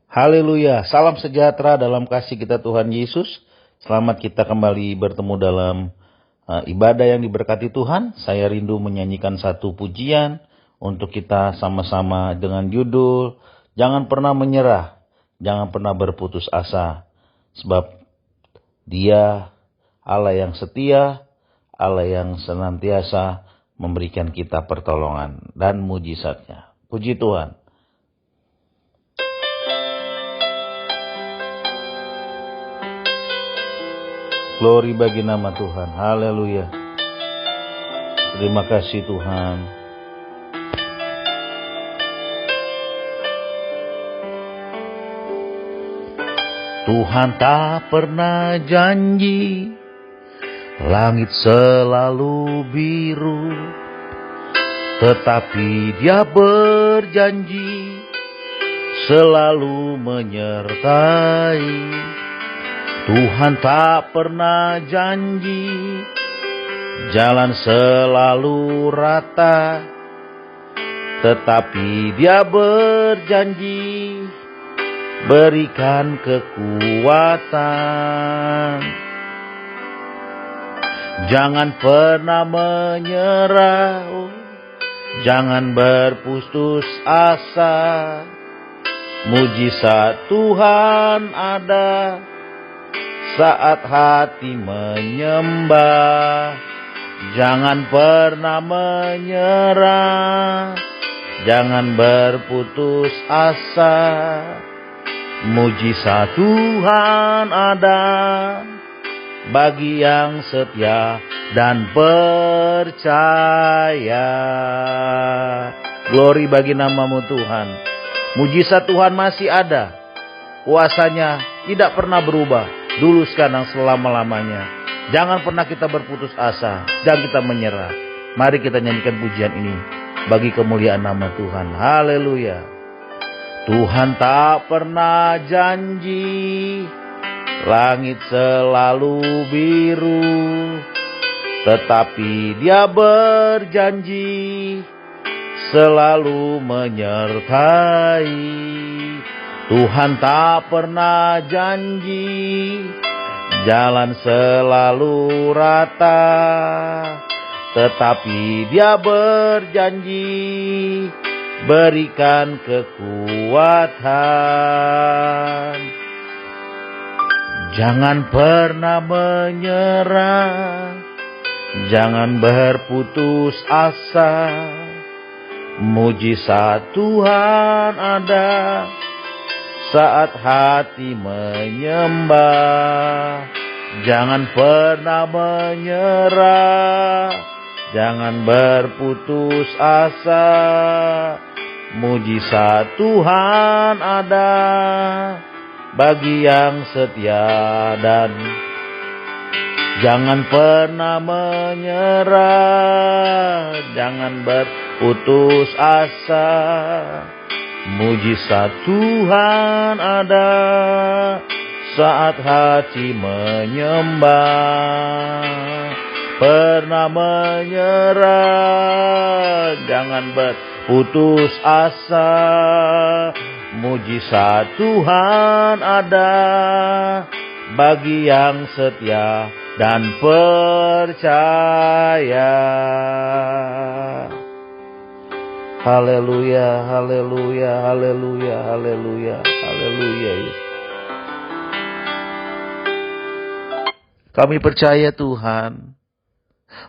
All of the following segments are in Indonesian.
Haleluya, salam sejahtera dalam kasih kita Tuhan Yesus. Selamat kita kembali bertemu dalam ibadah yang diberkati Tuhan. Saya rindu menyanyikan satu pujian untuk kita sama-sama dengan judul Jangan Pernah Menyerah, Jangan Pernah Berputus Asa. Sebab Dia Allah yang setia, Allah yang senantiasa memberikan kita pertolongan dan mujizatnya. Puji Tuhan. Glory bagi nama Tuhan. Haleluya. Terima kasih Tuhan. Tuhan tak pernah janji langit selalu biru, tetapi Dia berjanji selalu menyertai. Tuhan tak pernah janji jalan selalu rata, tetapi Dia berjanji berikan kekuatan. Jangan pernah menyerah, jangan berputus asa. Mujizat Tuhan ada saat hati menyembah. Jangan pernah menyerah, jangan berputus asa. Mujizat Tuhan ada bagi yang setia dan percaya. Glory bagi nama-Mu Tuhan. Mujizat Tuhan masih ada. Kuasanya tidak pernah berubah, dulu sekarang selama-lamanya. Jangan pernah kita berputus asa, jangan kita menyerah. Mari kita nyanyikan pujian ini bagi kemuliaan nama Tuhan. Haleluya. Tuhan tak pernah janji langit selalu biru, tetapi Dia berjanji selalu menyertai. Tuhan tak pernah janji jalan selalu rata, tetapi Dia berjanji berikan kekuatan. Jangan pernah menyerah, jangan berputus asa. Mujizat Tuhan ada saat hati menyembah. Jangan pernah menyerah, jangan berputus asa. Mujizat Tuhan ada bagi yang setia dan jangan pernah menyerah, jangan berputus asa. Mujizat Tuhan ada saat hati menyembah. Pernah menyerah, jangan berputus asa. Mujizat Tuhan ada bagi yang setia dan percaya. Haleluya, haleluya, haleluya, haleluya, haleluya. Kami percaya Tuhan,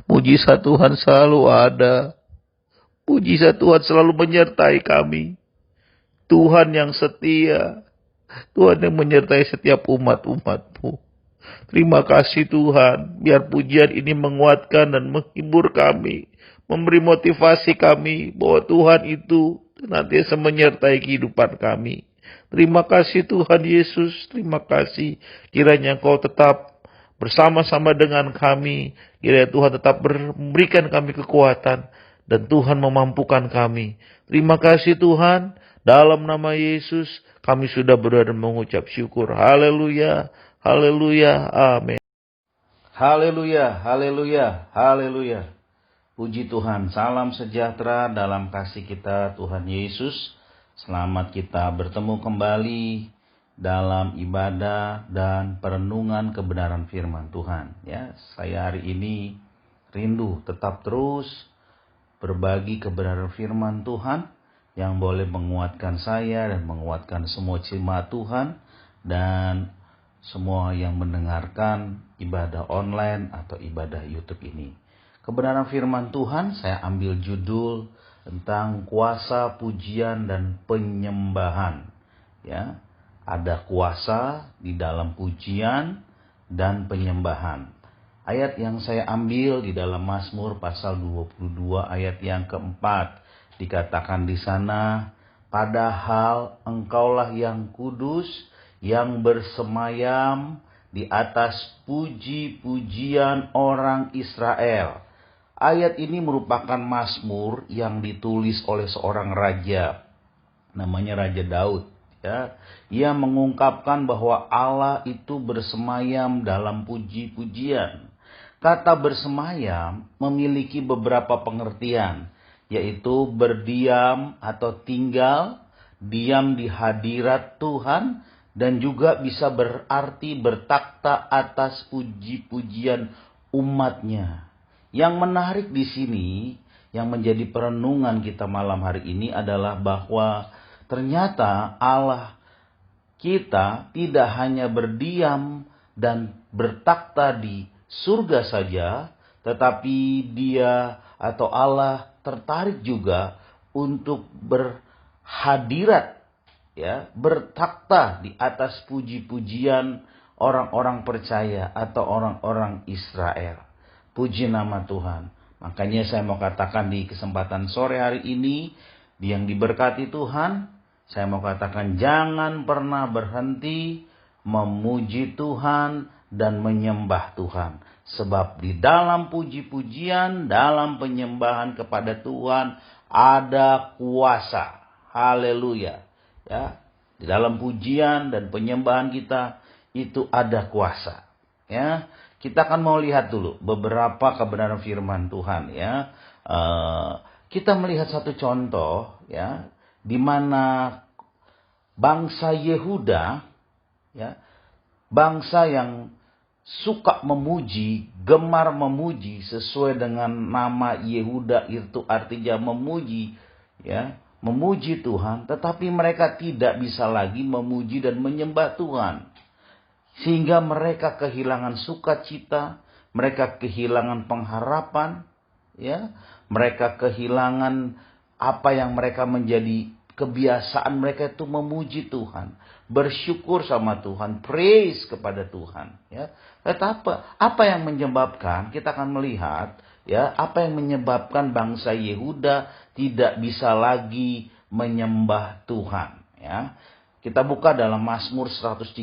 mujizat Tuhan selalu ada. Mujizat Tuhan selalu menyertai kami. Tuhan yang setia. Tuhan yang menyertai setiap umat-umat-Mu. Terima kasih Tuhan. Biar pujian ini menguatkan dan menghibur kami. Memberi motivasi kami bahwa Tuhan itu senantiasa menyertai kehidupan kami. Terima kasih Tuhan Yesus. Terima kasih. Kiranya Engkau tetap bersama-sama dengan kami. Kiranya Tuhan tetap memberikan kami kekuatan. Dan Tuhan memampukan kami. Terima kasih Tuhan. Dalam nama Yesus kami sudah berdoa dan mengucap syukur. Haleluya. Haleluya. Amin. Haleluya. Haleluya. Haleluya. Puji Tuhan. Salam sejahtera dalam kasih kita Tuhan Yesus. Selamat kita bertemu kembali dalam ibadah dan perenungan kebenaran firman Tuhan. Ya, saya hari ini rindu tetap terus berbagi kebenaran firman Tuhan yang boleh menguatkan saya dan menguatkan semua jemaat Tuhan dan semua yang mendengarkan ibadah online atau ibadah YouTube ini. Kebenaran firman Tuhan saya ambil judul tentang kuasa, pujian, dan penyembahan. Ya, ada kuasa di dalam pujian dan penyembahan. Ayat yang saya ambil di dalam Mazmur pasal 22 ayat yang keempat. Dikatakan di sana, padahal engkaulah yang kudus, yang bersemayam di atas puji-pujian orang Israel. Ayat ini merupakan mazmur yang ditulis oleh seorang raja, namanya Raja Daud. Ya, ia mengungkapkan bahwa Allah itu bersemayam dalam puji-pujian. Kata bersemayam memiliki beberapa pengertian, yaitu berdiam atau tinggal, diam di hadirat Tuhan, dan juga bisa berarti bertakhta atas puji-pujian umatnya. Yang menarik di sini, yang menjadi perenungan kita malam hari ini adalah bahwa ternyata Allah kita tidak hanya berdiam dan bertakhta di surga saja, tetapi Dia atau Allah tertarik juga untuk berhadirat, ya, bertakhta di atas puji-pujian orang-orang percaya atau orang-orang Israel. Puji nama Tuhan. Makanya saya mau katakan di kesempatan sore hari ini, yang diberkati Tuhan, saya mau katakan jangan pernah berhenti memuji Tuhan dan menyembah Tuhan. Sebab di dalam puji-pujian, dalam penyembahan kepada Tuhan ada kuasa. Haleluya. Ya, di dalam pujian dan penyembahan kita itu ada kuasa. Ya, kita akan mau lihat dulu beberapa kebenaran firman Tuhan. Ya, kita melihat satu contoh, ya, di mana bangsa Yehuda, ya, bangsa yang suka memuji, gemar memuji sesuai dengan nama Yehuda itu artinya memuji, ya, memuji Tuhan, tetapi mereka tidak bisa lagi memuji dan menyembah Tuhan. Sehingga mereka kehilangan sukacita, mereka kehilangan pengharapan, ya, mereka kehilangan apa yang mereka menjadi kebiasaan mereka itu memuji Tuhan, bersyukur sama Tuhan, praise kepada Tuhan. Ya, tetapi apa yang menyebabkan, kita akan melihat, ya, apa yang menyebabkan bangsa Yehuda tidak bisa lagi menyembah Tuhan. Ya, kita buka dalam Mazmur 137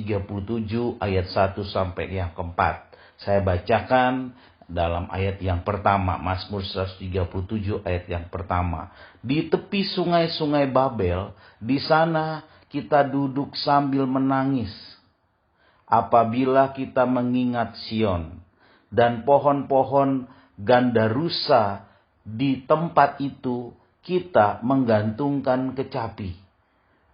ayat 1 sampai yang keempat. Saya bacakan dalam ayat yang pertama, Mazmur 137 ayat yang pertama. Di tepi sungai-sungai Babel, di sana kita duduk sambil menangis. Apabila kita mengingat Sion dan pohon-pohon gandarusa di tempat itu, kita menggantungkan kecapi.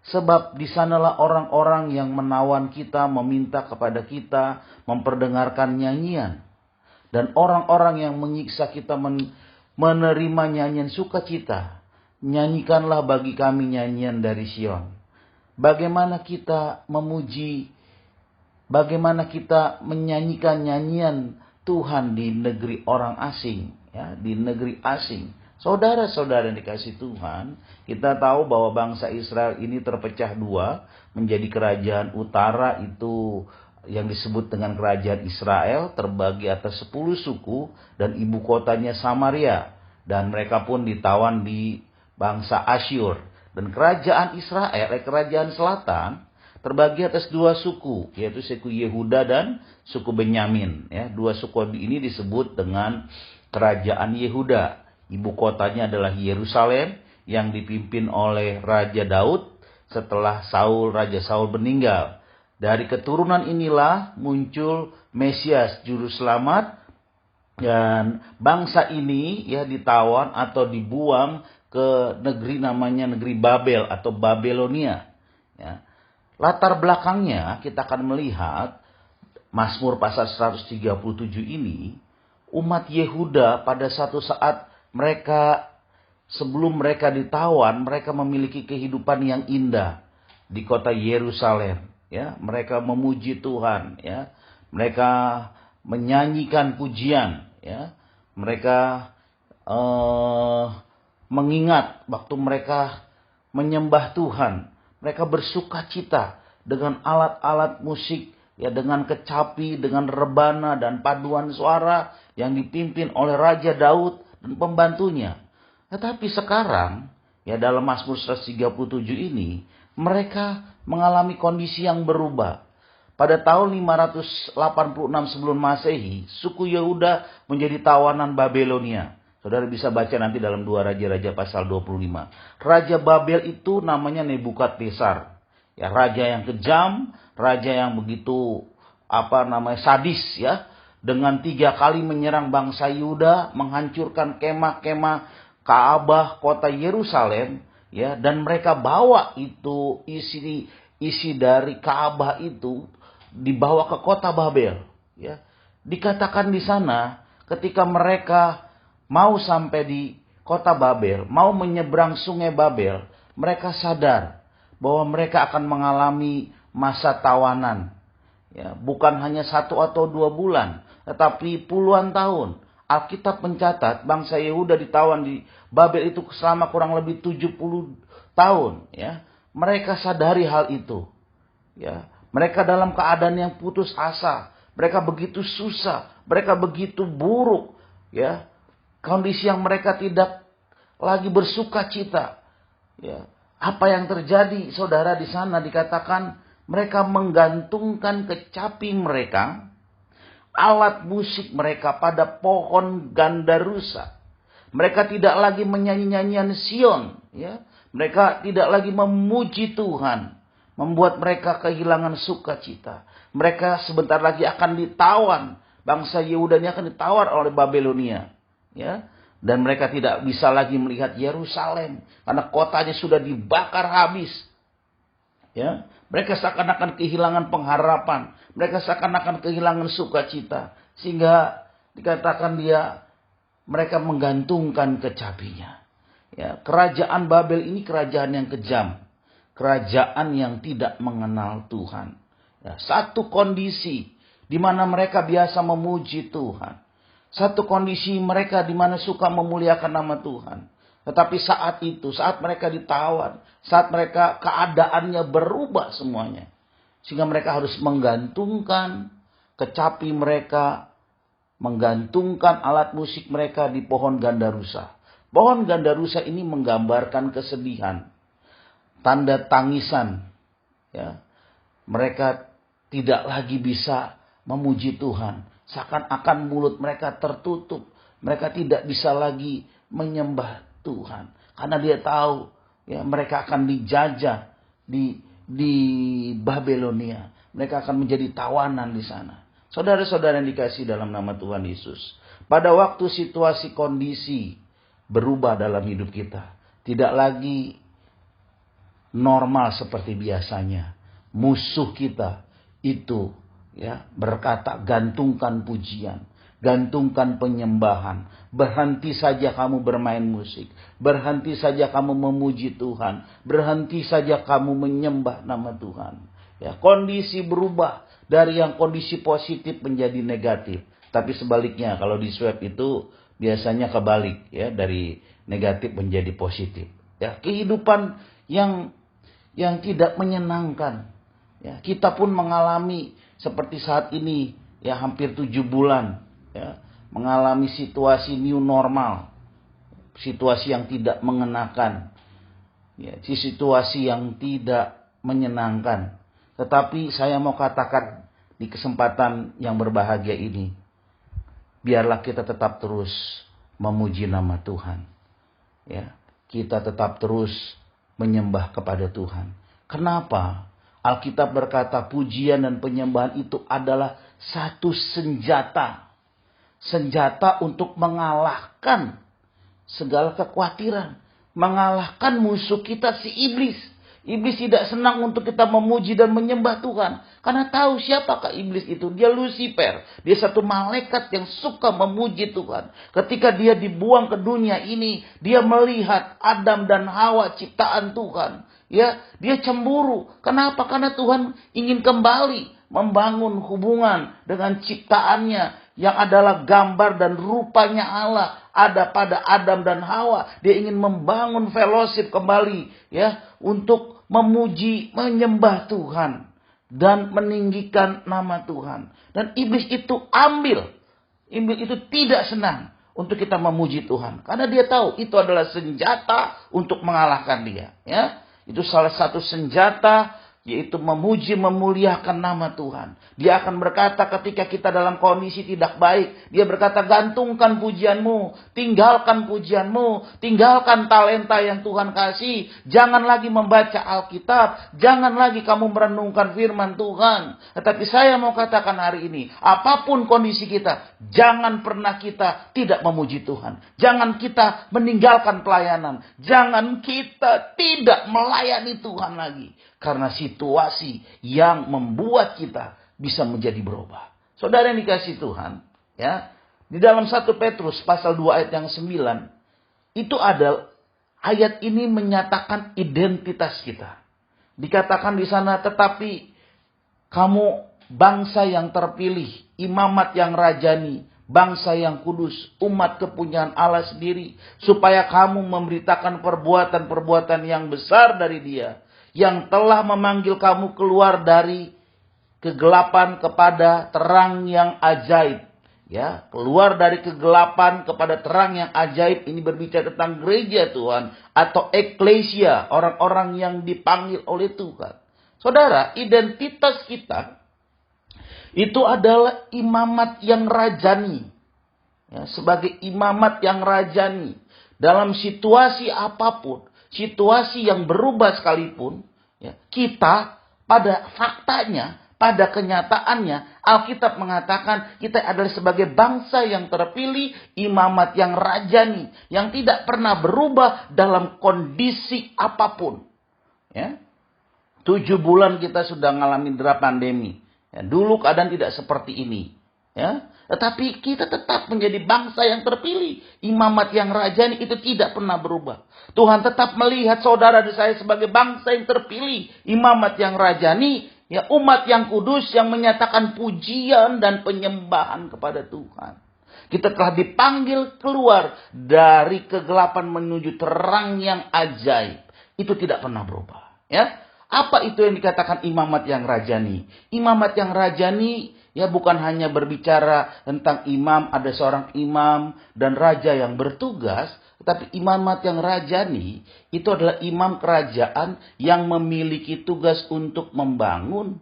Sebab di sanalah orang-orang yang menawan kita meminta kepada kita memperdengarkan nyanyian. Dan orang-orang yang menyiksa kita menerima nyanyian sukacita. Nyanyikanlah bagi kami nyanyian dari Sion. Bagaimana kita memuji, bagaimana kita menyanyikan nyanyian Tuhan di negeri orang asing, ya, di negeri asing. Saudara-saudara yang dikasih Tuhan, kita tahu bahwa bangsa Israel ini terpecah dua, menjadi kerajaan utara itu yang disebut dengan kerajaan Israel, terbagi atas 10 suku dan ibu kotanya Samaria. Dan mereka pun ditawan di bangsa Asyur. Dan kerajaan Israel, kerajaan selatan, terbagi atas 2 suku, yaitu suku Yehuda dan suku Benyamin. Ya, 2 suku ini disebut dengan kerajaan Yehuda. Ibu kotanya adalah Yerusalem yang dipimpin oleh Raja Daud setelah Raja Saul meninggal. Dari keturunan inilah muncul Mesias juru selamat, dan bangsa ini ya ditawan atau dibuang ke negeri namanya negeri Babel atau Babelonia. Ya. Latar belakangnya kita akan melihat Mazmur pasal 137 ini, umat Yehuda pada satu saat sebelum mereka ditawan, mereka memiliki kehidupan yang indah di kota Yerusalem. Ya, mereka memuji Tuhan. Ya, mereka menyanyikan pujian. Ya, mereka mengingat waktu mereka menyembah Tuhan. Mereka bersuka cita dengan alat-alat musik, ya, dengan kecapi, dengan rebana dan paduan suara yang dipimpin oleh Raja Daud dan pembantunya. Tetapi sekarang, ya, dalam Mazmur 137 ini, mereka mengalami kondisi yang berubah. Pada tahun 586 sebelum Masehi, suku Yehuda menjadi tawanan Babelonia. Saudara bisa baca nanti dalam 2 Raja-Raja pasal 25. Raja Babel itu namanya Nebukadnezar. Ya, raja yang kejam, raja yang begitu sadis, ya. Dengan 3 kali menyerang bangsa Yuda, menghancurkan kemah-kemah Ka'bah kota Yerusalem, ya, dan mereka bawa itu isi dari Ka'bah itu dibawa ke kota Babel, ya. Dikatakan di sana ketika mereka mau sampai di kota Babel, mau menyeberang sungai Babel, mereka sadar bahwa mereka akan mengalami masa tawanan. Ya, bukan hanya 1 atau 2 bulan, tetapi puluhan tahun. Alkitab mencatat bangsa Yehuda ditawan di Babel itu selama kurang lebih 70 tahun. Ya. Mereka sadari hal itu. Ya. Mereka dalam keadaan yang putus asa. Mereka begitu susah. Mereka begitu buruk. Ya. Kondisi yang mereka tidak lagi bersuka cita. Ya. Apa yang terjadi, saudara, di sana dikatakan mereka menggantungkan kecapi mereka, alat musik mereka pada pohon gandarusa. Mereka tidak lagi menyanyi nyanyian Sion. Ya. Mereka tidak lagi memuji Tuhan. Membuat mereka kehilangan sukacita. Mereka sebentar lagi akan ditawan. Bangsa Yehuda ini akan ditawan oleh Babelonia. Ya, dan mereka tidak bisa lagi melihat Yerusalem karena kotanya sudah dibakar habis. Ya, mereka seakan-akan kehilangan pengharapan, mereka seakan-akan kehilangan sukacita, sehingga dikatakan mereka menggantungkan kecapinya. Ya, kerajaan Babel ini kerajaan yang kejam, kerajaan yang tidak mengenal Tuhan. Ya, satu kondisi di mana mereka biasa memuji Tuhan. Satu kondisi mereka di mana suka memuliakan nama Tuhan. Tetapi saat mereka ditawan, saat mereka keadaannya berubah semuanya. Sehingga mereka harus menggantungkan kecapi mereka, menggantungkan alat musik mereka di pohon gandarusa. Pohon gandarusa ini menggambarkan kesedihan, tanda tangisan. Ya. Mereka tidak lagi bisa memuji Tuhan. Seakan-akan mulut mereka tertutup. Mereka tidak bisa lagi menyembah Tuhan. Karena dia tahu, ya, mereka akan dijajah di Babelonia. Mereka akan menjadi tawanan di sana. Saudara-saudara yang dikasihi dalam nama Tuhan Yesus. Pada waktu situasi kondisi berubah dalam hidup kita. Tidak lagi normal seperti biasanya. Musuh kita itu, ya, berkata, gantungkan pujian, gantungkan penyembahan. Berhenti saja kamu bermain musik. Berhenti saja kamu memuji Tuhan. Berhenti saja kamu menyembah nama Tuhan. Ya, kondisi berubah dari yang kondisi positif menjadi negatif. Tapi sebaliknya, kalau di swab itu biasanya kebalik, ya, dari negatif menjadi positif. Ya, kehidupan yang tidak menyenangkan. Ya, kita pun mengalami seperti saat ini, ya, hampir 7 bulan, ya, mengalami situasi new normal, situasi yang tidak mengenakan, ya, situasi yang tidak menyenangkan. Tetapi saya mau katakan di kesempatan yang berbahagia ini, biarlah kita tetap terus memuji nama Tuhan, ya, kita tetap terus menyembah kepada Tuhan. Kenapa? Alkitab berkata pujian dan penyembahan itu adalah satu senjata. Senjata untuk mengalahkan segala kekhawatiran. mengalahkan musuh kita si iblis. Iblis tidak senang untuk kita memuji dan menyembah Tuhan. Karena tahu siapakah iblis itu. Dia Lucifer. Dia satu malaikat yang suka memuji Tuhan. Ketika dia dibuang ke dunia ini, dia melihat Adam dan Hawa ciptaan Tuhan. Ya, dia cemburu. Kenapa? Karena Tuhan ingin kembali membangun hubungan dengan ciptaannya yang adalah gambar dan rupanya Allah ada pada Adam dan Hawa. Dia ingin membangun fellowship kembali, ya, untuk memuji, menyembah Tuhan dan meninggikan nama Tuhan. Dan iblis itu iblis itu tidak senang untuk kita memuji Tuhan, karena dia tahu itu adalah senjata untuk mengalahkan dia, ya. Itu salah satu senjata, yaitu memuji, memuliakan nama Tuhan. Dia akan berkata ketika kita dalam kondisi tidak baik, dia berkata, gantungkan pujianmu, tinggalkan pujianmu, tinggalkan talenta yang Tuhan kasih. Jangan lagi membaca Alkitab, jangan lagi kamu merenungkan firman Tuhan. Tetapi saya mau katakan hari ini, apapun kondisi kita, jangan pernah kita tidak memuji Tuhan. Jangan kita meninggalkan pelayanan. Jangan kita tidak melayani Tuhan lagi. Karena situasi yang membuat kita bisa menjadi berubah. Saudara yang dikasihi Tuhan, ya, di dalam 1 Petrus pasal 2 ayat yang 9, itu ada ayat ini menyatakan identitas kita. Dikatakan di sana, tetapi kamu bangsa yang terpilih, imamat yang rajani, bangsa yang kudus, umat kepunyaan Allah sendiri, supaya kamu memberitakan perbuatan-perbuatan yang besar dari Dia, yang telah memanggil kamu keluar dari kegelapan kepada terang yang ajaib. Ya, keluar dari kegelapan kepada terang yang ajaib. Ini berbicara tentang gereja Tuhan atau eklesia, orang-orang yang dipanggil oleh Tuhan. Saudara, identitas kita itu adalah imamat yang rajani. Ya, sebagai imamat yang rajani dalam situasi apapun, situasi yang berubah sekalipun, ya, kita pada faktanya, pada kenyataannya, Alkitab mengatakan kita adalah sebagai bangsa yang terpilih, imamat yang rajani, yang tidak pernah berubah dalam kondisi apapun. Ya. 7 bulan kita sudah ngalamin pandemi. Ya, dulu keadaan tidak seperti ini. Ya. Tetapi kita tetap menjadi bangsa yang terpilih. Imamat yang rajani itu tidak pernah berubah. Tuhan tetap melihat saudara dan saya sebagai bangsa yang terpilih. Imamat yang rajani, ya, umat yang kudus yang menyatakan pujian dan penyembahan kepada Tuhan. Kita telah dipanggil keluar dari kegelapan menuju terang yang ajaib. Itu tidak pernah berubah. Ya. Apa itu yang dikatakan imamat yang rajani? Imamat yang rajani, ya, bukan hanya berbicara tentang imam, ada seorang imam dan raja yang bertugas. Tetapi imamat yang rajani itu adalah imam kerajaan yang memiliki tugas untuk membangun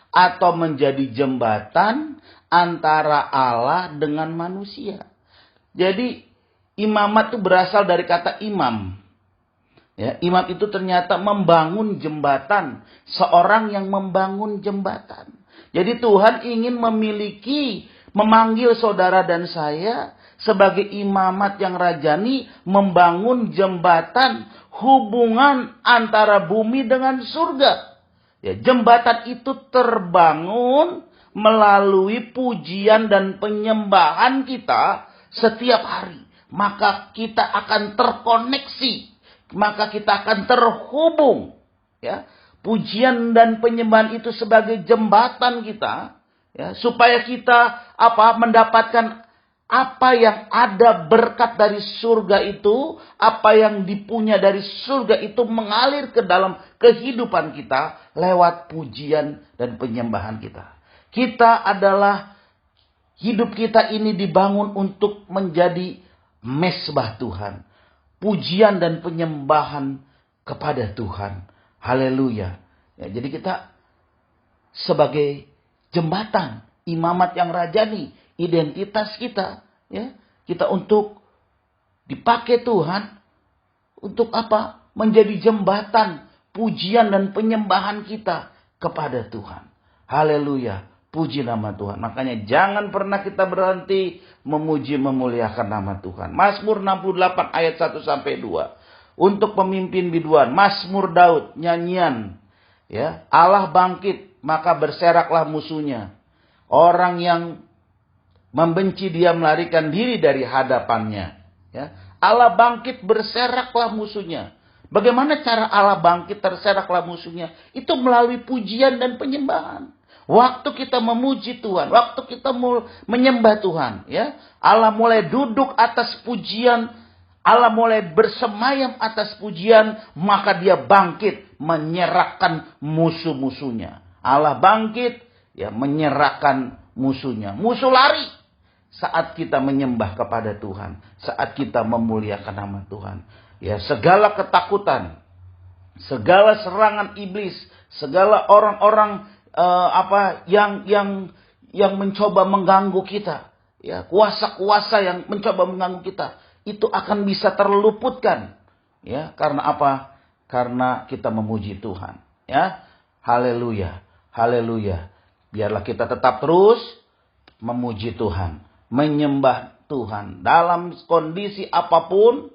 atau menjadi jembatan antara Allah dengan manusia. Jadi imamat itu berasal dari kata imam. Ya, imam itu ternyata membangun jembatan. Seorang yang membangun jembatan. Jadi Tuhan ingin memanggil saudara dan saya sebagai imamat yang rajani, membangun jembatan hubungan antara bumi dengan surga. Ya, jembatan itu terbangun melalui pujian dan penyembahan kita setiap hari. Maka kita akan terkoneksi. Maka kita akan terhubung, ya, pujian dan penyembahan itu sebagai jembatan kita, ya, supaya kita mendapatkan apa yang ada berkat dari surga itu, apa yang dipunya dari surga itu mengalir ke dalam kehidupan kita lewat pujian dan penyembahan kita. Hidup kita ini dibangun untuk menjadi mesbah Tuhan. Pujian dan penyembahan kepada Tuhan. Haleluya. Ya, jadi kita sebagai jembatan, imamat yang rajani, identitas kita, ya, kita untuk dipakai Tuhan untuk apa? Menjadi jembatan pujian dan penyembahan kita kepada Tuhan. Haleluya. Puji nama Tuhan. Makanya jangan pernah kita berhenti memuji, memuliakan nama Tuhan. Mazmur 68 ayat 1-2. untuk pemimpin biduan. Mazmur Daud, nyanyian. Ya, Allah bangkit, maka berseraklah musuhnya. Orang yang membenci dia melarikan diri dari hadapannya. Ya, Allah bangkit, berseraklah musuhnya. Bagaimana cara Allah bangkit, terseraklah musuhnya? Itu melalui pujian dan penyembahan. Waktu kita memuji Tuhan, waktu kita menyembah Tuhan, ya, Allah mulai duduk atas pujian, Allah mulai bersemayam atas pujian, maka dia bangkit menyerahkan musuh-musuhnya. Allah bangkit, ya, menyerahkan musuhnya. Musuh lari saat kita menyembah kepada Tuhan, saat kita memuliakan nama Tuhan. Ya, segala ketakutan, segala serangan iblis, segala orang-orang yang mencoba mengganggu kita, ya, kuasa-kuasa yang mencoba mengganggu kita, itu akan bisa terluputkan, ya, karena apa? Karena kita memuji Tuhan, ya. Haleluya, haleluya. Biarlah kita tetap terus memuji Tuhan, menyembah Tuhan dalam kondisi apapun.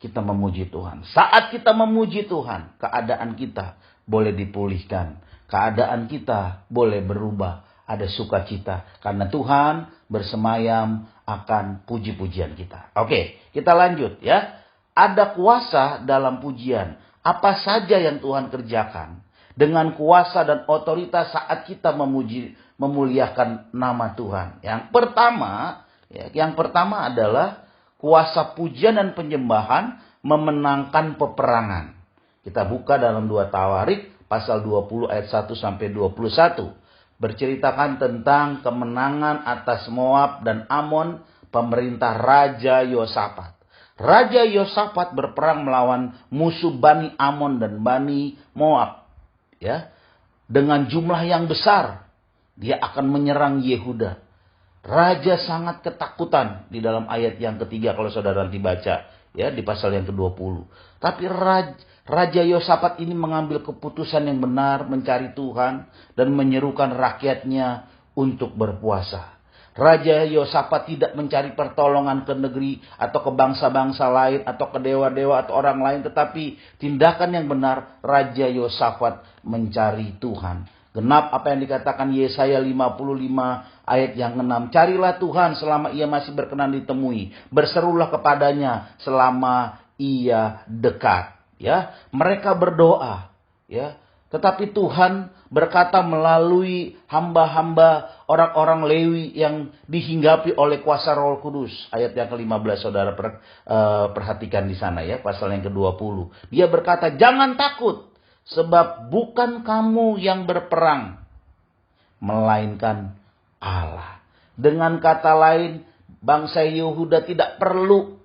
Kita memuji Tuhan. Saat kita memuji Tuhan, keadaan kita boleh dipulihkan. Keadaan kita boleh berubah. Ada sukacita. Karena Tuhan bersemayam akan puji-pujian kita. Oke, kita lanjut ya. Ada kuasa dalam pujian. Apa saja yang Tuhan kerjakan. Dengan kuasa dan otoritas saat kita memuliakan nama Tuhan. Yang pertama adalah kuasa pujian dan penyembahan memenangkan peperangan. Kita buka dalam 2 Tawarik pasal 20 ayat 1 sampai 21. Berceritakan tentang kemenangan atas Moab dan Amon, pemerintah Raja Yosafat. Raja Yosafat berperang melawan musuh Bani Amon dan Bani Moab. Ya, dengan jumlah yang besar, dia akan menyerang Yehuda. Raja sangat ketakutan di dalam ayat yang ketiga kalau saudara nanti baca, ya, di pasal yang ke-20. Tapi Raja Yosafat ini mengambil keputusan yang benar, mencari Tuhan dan menyerukan rakyatnya untuk berpuasa. Raja Yosafat tidak mencari pertolongan ke negeri atau ke bangsa-bangsa lain atau ke dewa-dewa atau orang lain, tetapi tindakan yang benar, Raja Yosafat mencari Tuhan. Genap apa yang dikatakan Yesaya 55 ayat yang 6. Carilah Tuhan selama ia masih berkenan ditemui. Berserulah kepadanya selama ia dekat. Ya, mereka berdoa. Ya, tetapi Tuhan berkata melalui hamba-hamba orang-orang Lewi yang dihinggapi oleh kuasa Roh Kudus. Ayat yang ke-15 saudara perhatikan di sana ya, pasal yang ke-20. Dia berkata, jangan takut. Sebab bukan kamu yang berperang, melainkan Allah. Dengan kata lain, bangsa Yehuda tidak perlu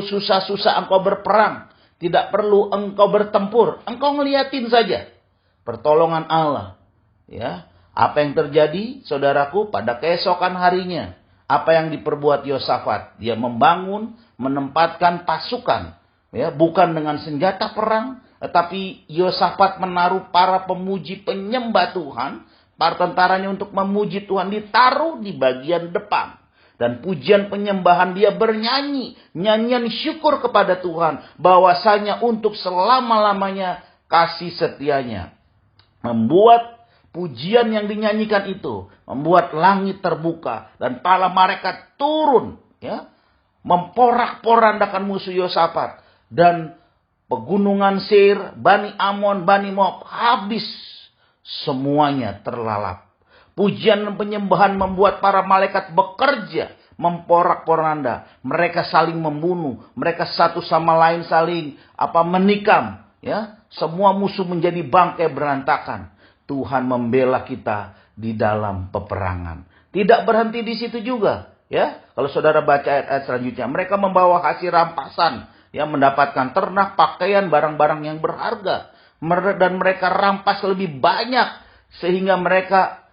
susah-susah engkau berperang. Tidak perlu engkau bertempur. Engkau ngeliatin saja pertolongan Allah. Ya, apa yang terjadi, saudaraku, pada keesokan harinya? Apa yang diperbuat Yosafat? Dia membangun, menempatkan pasukan. Ya, bukan dengan senjata perang. Tetapi Yosafat menaruh para pemuji penyembah Tuhan, para tentaranya untuk memuji Tuhan ditaruh di bagian depan. Dan pujian penyembahan dia bernyanyi, nyanyian syukur kepada Tuhan, bahwasanya untuk selama-lamanya kasih setianya. Membuat pujian yang dinyanyikan itu, membuat langit terbuka dan para malaikat turun, ya, memporak-porandakan musuh Yosafat. Dan pegunungan Seir, Bani Amon, Bani Moab habis. Semuanya terlalap. Pujian dan penyembahan membuat para malaikat bekerja. Memporak-poranda. Mereka saling membunuh. Mereka satu sama lain saling menikam. Ya, semua musuh menjadi bangkai berantakan. Tuhan membela kita di dalam peperangan. Tidak berhenti di situ juga. Ya, kalau saudara baca ayat-ayat selanjutnya. Mereka membawa hasil rampasan. Ya, mendapatkan ternak, pakaian, barang-barang yang berharga. Dan mereka rampas lebih banyak. Sehingga mereka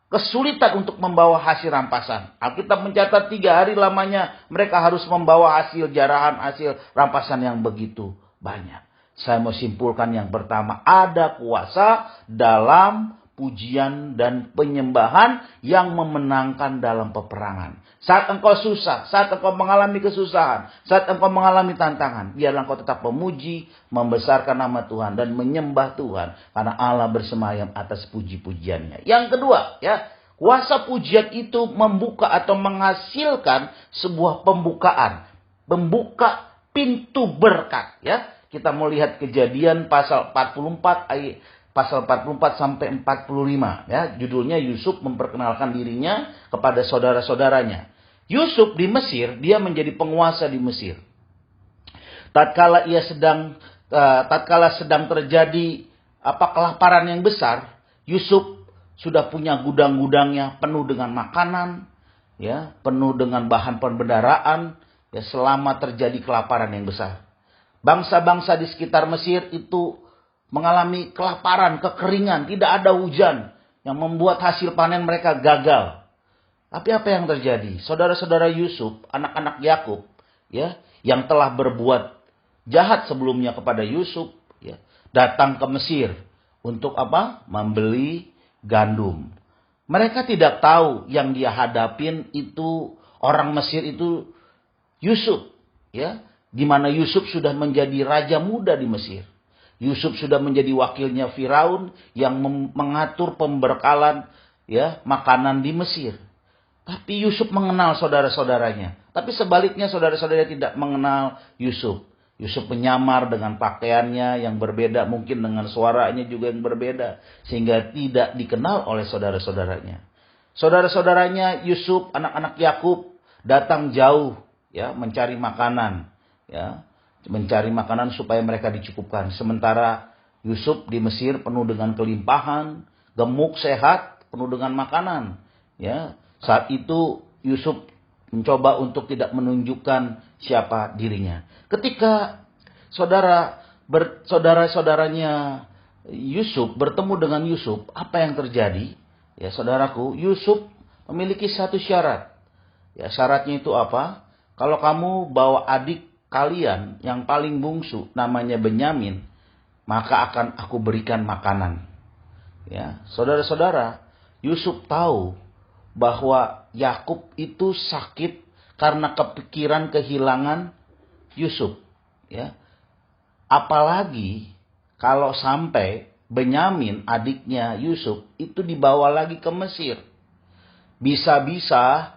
kesulitan untuk membawa hasil rampasan. Alkitab mencatat 3 hari lamanya mereka harus membawa hasil jarahan, hasil rampasan yang begitu banyak. Saya mau simpulkan yang pertama, ada kuasa dalam pujian dan penyembahan yang memenangkan dalam peperangan. Saat engkau susah, saat engkau mengalami kesusahan, saat engkau mengalami tantangan, biarlah engkau tetap memuji, membesarkan nama Tuhan dan menyembah Tuhan karena Allah bersemayam atas puji-pujiannya. Yang kedua, ya, kuasa pujian itu membuka atau menghasilkan sebuah pembukaan, membuka pintu berkat, ya. Kita melihat Kejadian pasal 44 ayat pasal 44 sampai 45, ya. Judulnya Yusuf memperkenalkan dirinya kepada saudara-saudaranya. Yusuf di Mesir, dia menjadi penguasa di Mesir. Tatkala sedang terjadi kelaparan yang besar, Yusuf sudah punya gudang-gudangnya penuh dengan makanan, ya, penuh dengan bahan pembendaraan, ya, selama terjadi kelaparan yang besar. Bangsa-bangsa di sekitar Mesir itu mengalami kelaparan, kekeringan, tidak ada hujan yang membuat hasil panen mereka gagal. Tapi apa yang terjadi? Saudara-saudara Yusuf, anak-anak Yakub, ya, yang telah berbuat jahat sebelumnya kepada Yusuf, ya, datang ke Mesir untuk apa? Membeli gandum. Mereka tidak tahu yang dia hadapin itu orang Mesir itu Yusuf, ya. Di mana Yusuf sudah menjadi raja muda di Mesir. Yusuf sudah menjadi wakilnya Firaun yang mengatur pemberkalan, ya, makanan di Mesir. Tapi Yusuf mengenal saudara-saudaranya. Tapi sebaliknya saudara-saudaranya tidak mengenal Yusuf. Yusuf menyamar dengan pakaiannya yang berbeda, mungkin dengan suaranya juga yang berbeda, sehingga tidak dikenal oleh saudara-saudaranya. Saudara-saudaranya Yusuf, anak-anak Yakub, datang jauh, ya, mencari makanan. Ya, mencari makanan supaya mereka dicukupkan. Sementara Yusuf di Mesir penuh dengan kelimpahan, gemuk, sehat, penuh dengan makanan. Ya, saat itu Yusuf mencoba untuk tidak menunjukkan siapa dirinya. Ketika saudara-saudaranya Yusuf bertemu dengan Yusuf, apa yang terjadi? Ya, saudaraku, Yusuf memiliki satu syarat. Ya, syaratnya itu apa? Kalau kamu bawa adik kalian yang paling bungsu namanya Benyamin, maka akan aku berikan makanan. Ya, saudara-saudara, Yusuf tahu bahwa Yakub itu sakit karena kepikiran kehilangan Yusuf. Ya, apalagi kalau sampai Benyamin adiknya Yusuf itu dibawa lagi ke Mesir, bisa-bisa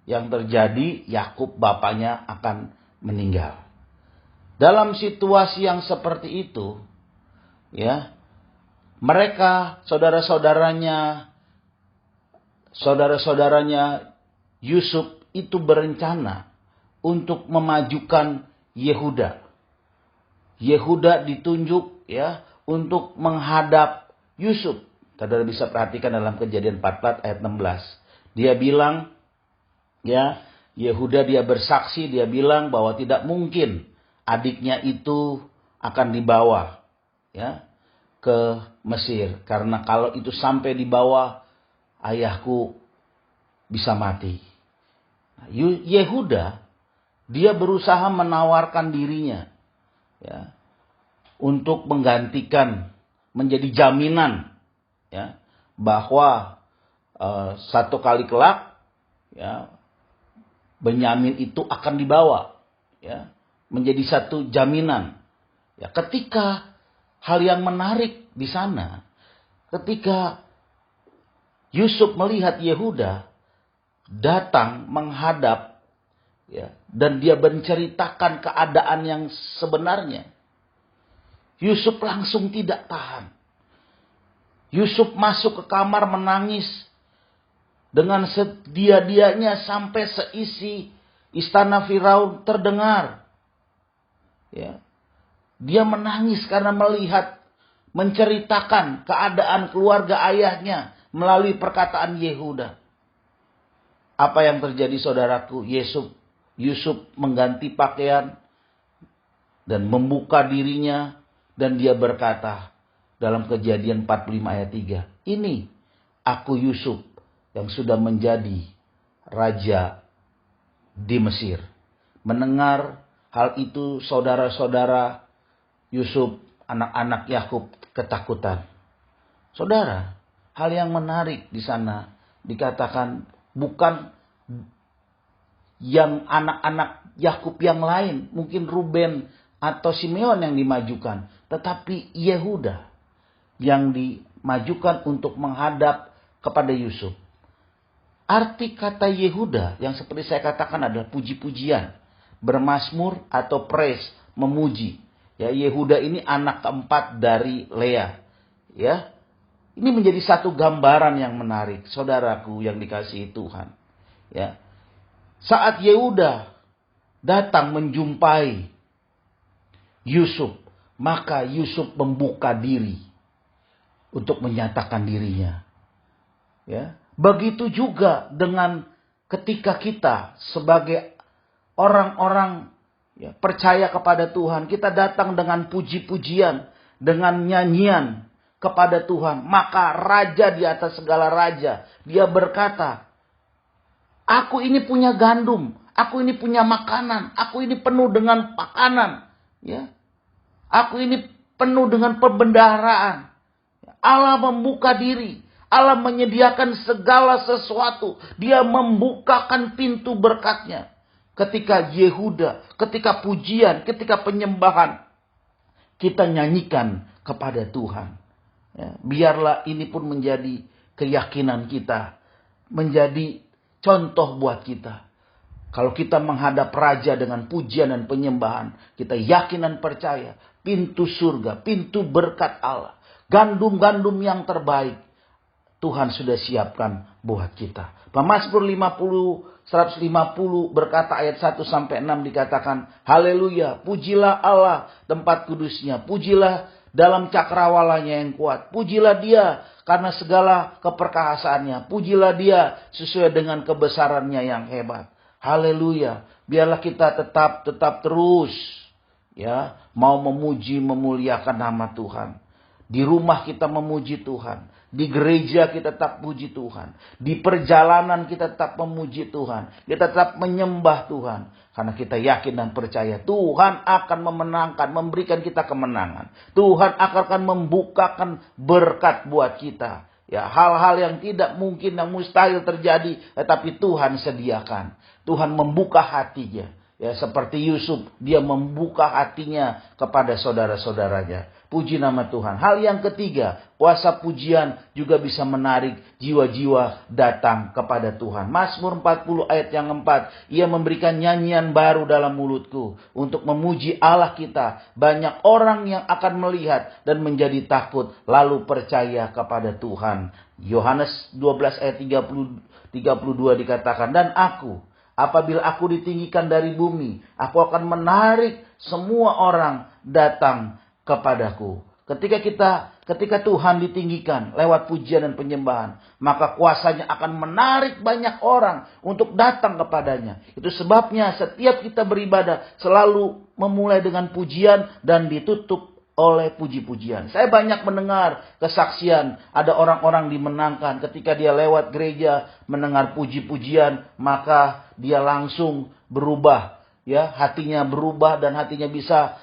yang terjadi Yakub bapaknya akan meninggal. Dalam situasi yang seperti itu, ya, mereka saudara-saudaranya Yusuf itu berencana untuk memajukan Yehuda. Yehuda ditunjuk, ya, untuk menghadap Yusuf. Saudara bisa perhatikan dalam Kejadian 44 ayat 16. Dia bilang, ya, Yehuda dia bersaksi, dia bilang bahwa tidak mungkin adiknya itu akan dibawa, ya, ke Mesir. Karena kalau itu sampai dibawa, ayahku bisa mati. Yehuda, dia berusaha menawarkan dirinya, ya, untuk menggantikan, menjadi jaminan, ya, bahwa satu kali kelak, ya, Benyamin itu akan dibawa, ya, menjadi satu jaminan. Ya, ketika hal yang menarik di sana, ketika Yusuf melihat Yehuda datang menghadap, ya, dan dia menceritakan keadaan yang sebenarnya, Yusuf langsung tidak tahan. Yusuf masuk ke kamar menangis dengan sedia-dianya sampai seisi istana Firaun terdengar. Ya. Dia menangis karena melihat, menceritakan keadaan keluarga ayahnya melalui perkataan Yehuda. Apa yang terjadi, saudaraku? Yusuf mengganti pakaian dan membuka dirinya, dan dia berkata dalam Kejadian 45 ayat 3, "Ini aku Yusuf yang sudah menjadi raja di Mesir." Mendengar hal itu, saudara-saudara Yusuf, anak-anak Yakub ketakutan. Saudara, hal yang menarik di sana. Dikatakan bukan yang anak-anak Yakub yang lain, mungkin Ruben atau Simeon yang dimajukan, tetapi Yehuda yang dimajukan untuk menghadap kepada Yusuf. Arti kata Yehuda yang seperti saya katakan adalah puji-pujian, bermazmur atau praise, memuji. Ya, Yehuda ini anak keempat dari Lea. Ya, ini menjadi satu gambaran yang menarik, saudaraku yang dikasihi Tuhan. Ya, saat Yehuda datang menjumpai Yusuf, maka Yusuf membuka diri untuk menyatakan dirinya. Ya, begitu juga dengan ketika kita sebagai orang-orang percaya kepada Tuhan, kita datang dengan puji-pujian, dengan nyanyian kepada Tuhan. Maka raja di atas segala raja, dia berkata, aku ini punya gandum, aku ini punya makanan, aku ini penuh dengan pakanan. Ya, aku ini penuh dengan perbendaharaan. Allah membuka diri, Allah menyediakan segala sesuatu. Dia membukakan pintu berkatnya. Ketika Yehuda, ketika pujian, ketika penyembahan, kita nyanyikan kepada Tuhan. Ya, biarlah ini pun menjadi keyakinan kita, menjadi contoh buat kita. Kalau kita menghadap raja dengan pujian dan penyembahan, kita yakin dan percaya pintu surga, pintu berkat Allah, gandum-gandum yang terbaik Tuhan sudah siapkan buat kita. Mazmur 150 berkata ayat 1 sampai 6 dikatakan, haleluya, pujilah Allah tempat kudusnya, pujilah dalam cakrawalanya yang kuat, pujilah dia karena segala keperkasaannya, pujilah dia sesuai dengan kebesarannya yang hebat. Haleluya, biarlah kita tetap terus ya mau memuji memuliakan nama Tuhan. Di rumah kita memuji Tuhan. Di gereja kita tetap puji Tuhan. Di perjalanan kita tetap memuji Tuhan. Kita tetap menyembah Tuhan. Karena kita yakin dan percaya Tuhan akan memenangkan, memberikan kita kemenangan. Tuhan akan membukakan berkat buat kita. Ya, hal-hal yang tidak mungkin, yang mustahil terjadi, tetapi Tuhan sediakan. Tuhan membuka hatinya. Ya, seperti Yusuf, dia membuka hatinya kepada saudara-saudaranya. Puji nama Tuhan. Hal yang ketiga, kuasa pujian juga bisa menarik jiwa-jiwa datang kepada Tuhan. Mazmur 40 ayat yang 4. Ia memberikan nyanyian baru dalam mulutku untuk memuji Allah kita. Banyak orang yang akan melihat dan menjadi takut lalu percaya kepada Tuhan. Yohanes 12 ayat 32 dikatakan, dan apabila aku ditinggikan dari bumi, aku akan menarik semua orang datang kepadaku. Ketika Tuhan ditinggikan lewat pujian dan penyembahan, maka kuasanya akan menarik banyak orang untuk datang kepadanya. Itu sebabnya setiap kita beribadah selalu memulai dengan pujian dan ditutup oleh puji-pujian. Saya banyak mendengar kesaksian ada orang-orang dimenangkan ketika dia lewat gereja mendengar puji-pujian, maka dia langsung berubah, ya, hatinya berubah dan hatinya bisa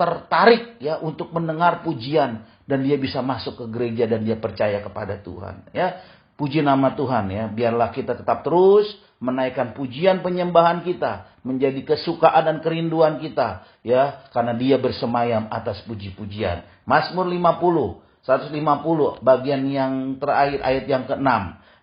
tertarik ya untuk mendengar pujian dan dia bisa masuk ke gereja dan dia percaya kepada Tuhan. Ya, puji nama Tuhan ya. Biarlah kita tetap terus menaikkan pujian penyembahan kita menjadi kesukaan dan kerinduan kita ya, karena dia bersemayam atas puji-pujian. Mazmur 150 bagian yang terakhir ayat yang ke-6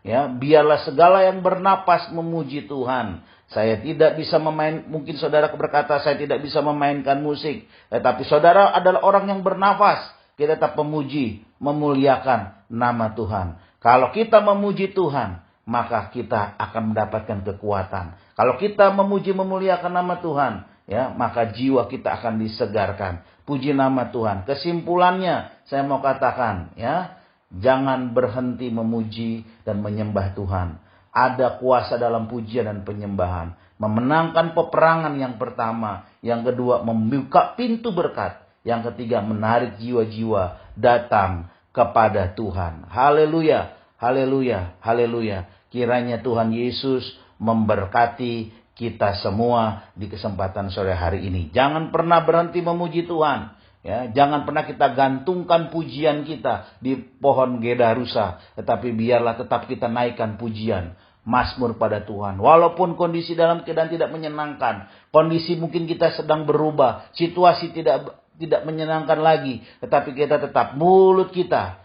ya, biarlah segala yang bernapas memuji Tuhan. Saya tidak bisa mungkin saudara berkata saya tidak bisa memainkan musik, tetapi saudara adalah orang yang bernafas. Kita tetap memuji, memuliakan nama Tuhan. Kalau kita memuji Tuhan, maka kita akan mendapatkan kekuatan. Kalau kita memuji memuliakan nama Tuhan, ya, maka jiwa kita akan disegarkan. Puji nama Tuhan. Kesimpulannya saya mau katakan, ya, jangan berhenti memuji dan menyembah Tuhan. Ada kuasa dalam pujian dan penyembahan. Memenangkan peperangan yang pertama. Yang kedua, membuka pintu berkat. Yang ketiga, menarik jiwa-jiwa datang kepada Tuhan. Haleluya, haleluya, haleluya. Kiranya Tuhan Yesus memberkati kita semua di kesempatan sore hari ini. Jangan pernah berhenti memuji Tuhan. Ya, jangan pernah kita gantungkan pujian kita di pohon gedarusa, tetapi biarlah tetap kita naikkan pujian, mazmur pada Tuhan. Walaupun kondisi dalam keadaan tidak menyenangkan, kondisi mungkin kita sedang berubah, situasi tidak menyenangkan lagi, tetapi kita tetap mulut kita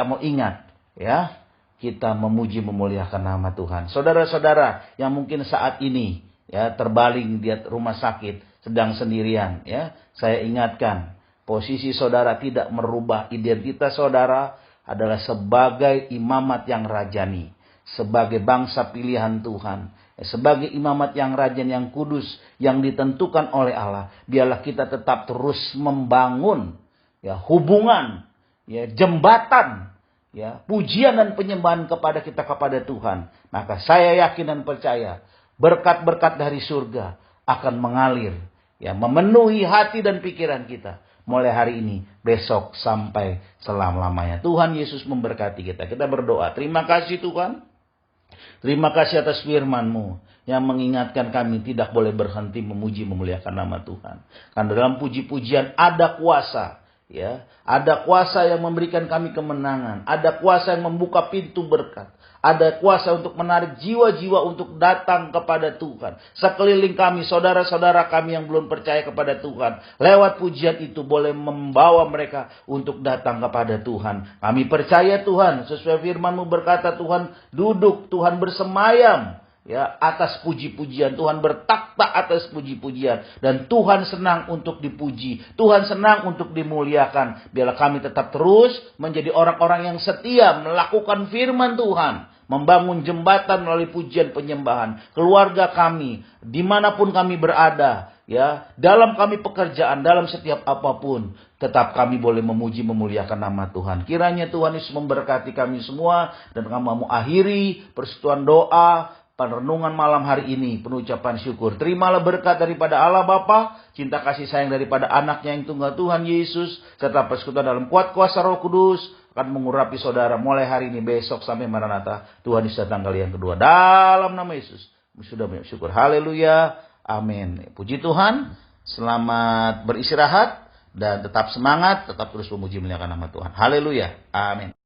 mau ingat, ya, kita memuji memuliakan nama Tuhan. Saudara-saudara yang mungkin saat ini ya terbaling di rumah sakit, sedang sendirian, ya, saya ingatkan, posisi saudara tidak merubah identitas saudara adalah sebagai imamat yang rajani, sebagai bangsa pilihan Tuhan, sebagai imamat yang rajani, yang kudus, yang ditentukan oleh Allah. Biarlah kita tetap terus membangun ya hubungan, ya jembatan, ya pujian dan penyembahan kepada Tuhan. Maka saya yakin dan percaya berkat-berkat dari surga akan mengalir, ya memenuhi hati dan pikiran kita. Mulai hari ini, besok, sampai selama-lamanya. Tuhan Yesus memberkati kita. Kita berdoa. Terima kasih Tuhan. Terima kasih atas firman-Mu yang mengingatkan kami tidak boleh berhenti memuji memuliakan nama Tuhan. Karena dalam puji-pujian ada kuasa. Ya, ada kuasa yang memberikan kami kemenangan. Ada kuasa yang membuka pintu berkat. Ada kuasa untuk menarik jiwa-jiwa untuk datang kepada Tuhan. Sekeliling kami, saudara-saudara kami yang belum percaya kepada Tuhan, lewat pujian itu boleh membawa mereka untuk datang kepada Tuhan. Kami percaya Tuhan, sesuai firman-Mu berkata Tuhan duduk, Tuhan bersemayam, ya, atas puji-pujian. Tuhan bertakhta atas puji-pujian. Dan Tuhan senang untuk dipuji. Tuhan senang untuk dimuliakan. Biarlah kami tetap terus menjadi orang-orang yang setia melakukan firman Tuhan. Membangun jembatan melalui pujian penyembahan. Keluarga kami, dimanapun kami berada, ya, dalam kami pekerjaan, dalam setiap apapun, tetap kami boleh memuji memuliakan nama Tuhan. Kiranya Tuhan Yesus memberkati kami semua. Dan kami mau akhiri persekutuan doa perenungan malam hari ini, penucapan syukur. Terimalah berkat daripada Allah Bapa, cinta kasih sayang daripada anaknya yang tunggal Tuhan Yesus, serta persekutuan dalam kuat kuasa Roh Kudus akan mengurapi saudara mulai hari ini, besok sampai Maranatha. Tuhan Yesus datang kali yang kedua. Dalam nama Yesus sudah banyak syukur. Haleluya. Amin. Puji Tuhan. Selamat beristirahat dan tetap semangat, tetap terus memuji memuliakan nama Tuhan. Haleluya. Amin.